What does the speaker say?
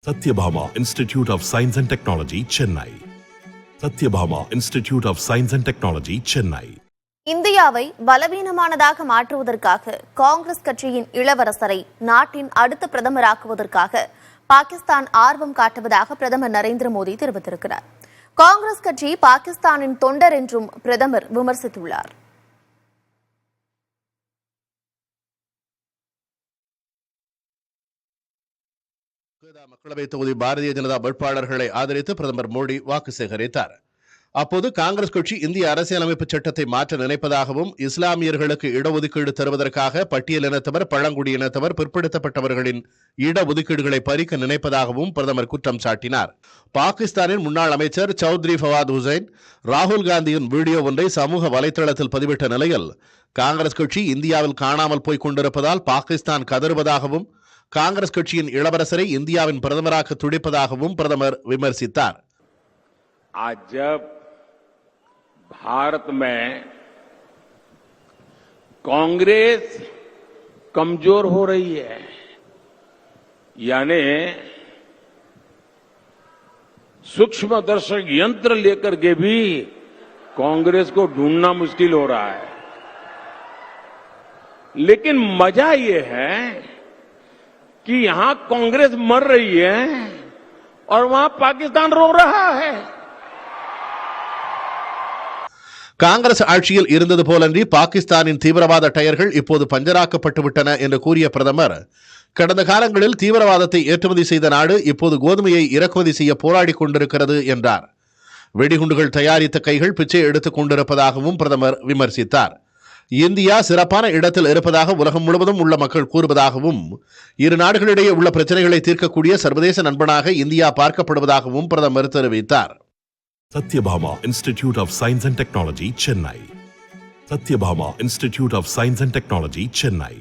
Satyabhama Institute of Science and Technology, Chennai. Satyabhama Institute of Science and Technology, Chennai. இந்தியாவை பலவீனமானதாக மாற்றுவதற்காக காங்கிரஸ் கட்சியின் இளவரசரை நாட்டின் அடுத்த பிரதமராக்குவதற்காக பாகிஸ்தான் ஆர்வம் காட்டுவதாக பிரதமர் நரேந்திர மோடி தெரிவித்திருக்கிறார். காங்கிரஸ் கட்சி பாகிஸ்தானின் தொண்டர் என்றும் பிரதமர் விமர்சித்துள்ளார். மக்களவை தொகுதி பாரதிய ஜனதா வேட்பாளர்களை ஆதரித்து பிரதமர் மோடி வாக்கு சேகரித்தார். அப்போது காங்கிரஸ் கட்சி இந்திய அரசியலமைப்பு சட்டத்தை மாற்ற நினைப்பதாகவும் இஸ்லாமியர்களுக்கு இடஒதுக்கீடு தருவதற்காக பட்டியலினத்தவர், பழங்குடியினத்தவர், பிற்படுத்தப்பட்டவர்களின் இடஒதுக்கீடுகளை பறிக்க நினைப்பதாகவும் பிரதமர் குற்றம் சாட்டினார். பாகிஸ்தானின் முன்னாள் அமைச்சர் சௌத்ரி ஃபவாத் ஹுசைன் ராகுல் காந்தியின் வீடியோ ஒன்றை சமூக வலைதளத்தில் பதிவிட்ட நிலையில் காங்கிரஸ் கட்சி இந்தியாவில் காணாமல் போய்க் கொண்டிருப்பதால் பாகிஸ்தான் கதறுவதாகவும் காங்கிரஸ் கட்சியின் இளவரசரை இந்தியாவின் பிரதமராக துடிப்பதாகவும் பிரதமர் விமர்சித்தார். आज जब भारत में कांग्रेस कमजोर हो रही है, यानी सूक्ष्मदर्शक यंत्र लेकर के भी कांग्रेस को ढूंढना मुश्किल हो रहा है, लेकिन मजा ये है कि यहां कांग्रेस मर रही है और वहां पाकिस्तान रो रहा है. காங்கிரஸ் ஆட்சியில் இருந்தது போலன்றி பாகிஸ்தானின் தீவிரவாத டயர்கள் இப்போது பஞ்சராக்கப்பட்டுவிட்டன என்று கூறிய பிரதமர், கடந்த காலங்களில் தீவிரவாதத்தை ஏற்றுமதி செய்த நாடு இப்போது கோதுமையை இறக்குமதி செய்ய போராடிக் கொண்டிருக்கிறது என்றார். வெடிகுண்டுகள் தயாரித்த கைகள் பிச்சை எடுத்துக் கொண்டிருப்பதாகவும் பிரதமர் விமர்சித்தார். இந்தியா சிறப்பான இடத்தில் இருப்பதாக உலகம் முழுவதும் உள்ள மக்கள் கூறுவதாகவும், இரு நாடுகளிடையே உள்ள பிரச்சனைகளை தீர்க்கக்கூடிய சர்வதேச நண்பனாக இந்தியா பார்க்கப்படுவதாகவும் பிரதமர் தெரிவித்தார். Satyabhama Institute of Science and Technology, Chennai. Satyabhama Institute of Science and Technology, Chennai.